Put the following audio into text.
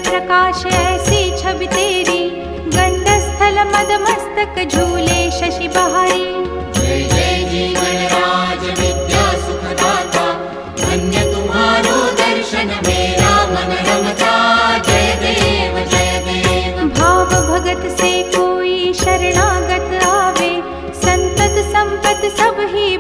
प्रकाश ऐसी छवि तेरी, गंडस्थल मद मस्तक झूले शशि बहारी। जय जय जीवन राज विद्या सुखदाता, धन्य तुम्हारो दर्शन मेरा मन रमता। जय देव जय देव। भाव भगत से कोई शरणागत आवे, संतत संपत सब ही